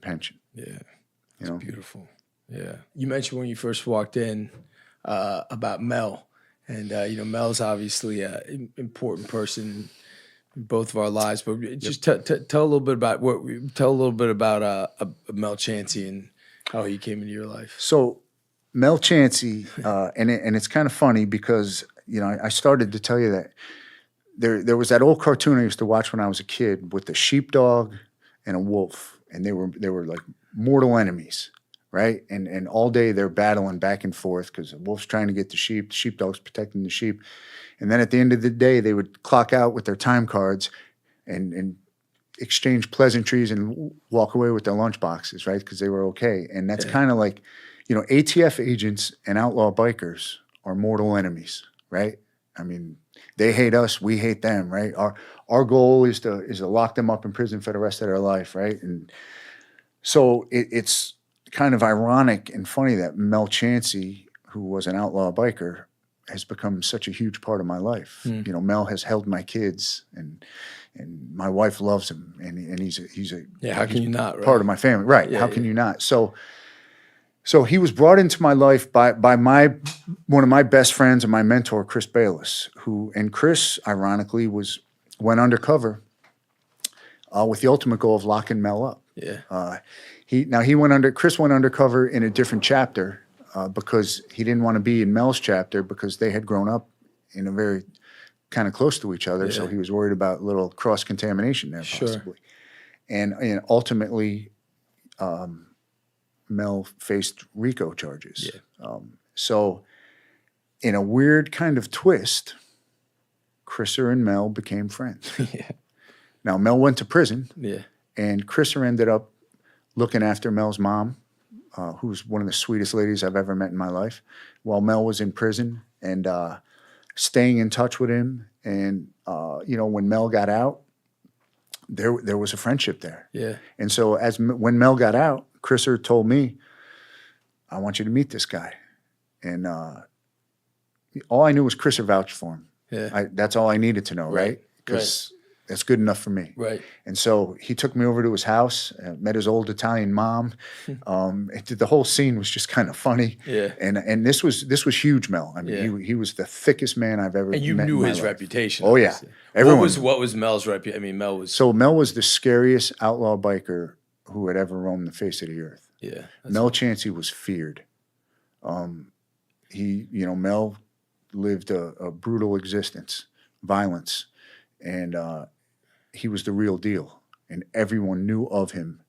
pension. Yeah, You know, beautiful. Yeah, you mentioned when you first walked in about Mel, and Mel's obviously an important person in both of our lives. But just tell a little bit about Mel Chancey and how he came into your life. So Mel Chancey, and it's kind of funny because I started to tell you that there was that old cartoon I used to watch when I was a kid with the sheepdog and a wolf, and they were like mortal enemies, right? And all day they're battling back and forth because the wolf's trying to get the sheepdog's protecting the sheep, and then at the end of the day they would clock out with their time cards and exchange pleasantries and walk away with their lunch boxes, right? Because they were okay, and that's kind of like, ATF agents and outlaw bikers are mortal enemies, right? I mean, they hate us, we hate them, right? Our goal is to lock them up in prison for the rest of their life, right? And so it's kind of ironic and funny that Mel Chancey, who was an outlaw biker, has become such a huge part of my life. Mel has held my kids, and my wife loves him, and he's how can you not, right? Part of my family, right? Yeah, how can you not? So he was brought into my life by one of my best friends and my mentor, Chris Bayless, and Chris, ironically, went undercover with the ultimate goal of locking Mel up. Yeah. Chris went undercover in a different chapter because he didn't want to be in Mel's chapter because they had grown up in a very kind of close to each other. Yeah. So he was worried about a little cross-contamination there possibly. And ultimately, Mel faced RICO charges. Yeah. So in a weird kind of twist, Chriser and Mel became friends. Yeah. Now, Mel went to prison. Yeah. And Chriser ended up looking after Mel's mom, who's one of the sweetest ladies I've ever met in my life, while Mel was in prison, and staying in touch with him. And, when Mel got out, there was a friendship there. Yeah. And so when Mel got out, Chriser told me, I want you to meet this guy. And all I knew was Chriser vouched for him. Yeah. That's all I needed to know, right? Because that's good enough for me. Right. And so he took me over to his house, met his old Italian mom. The whole scene was just kind of funny. Yeah. And this was huge, Mel. I mean, he was the thickest man I've ever met. And you knew his reputation. Oh, yeah. Everyone. What was Mel's reputation? I mean, Mel was the scariest outlaw biker who had ever roamed the face of the earth. Yeah. Mel Chancey was feared. Mel lived a brutal existence, violence, and he was the real deal, and everyone knew of him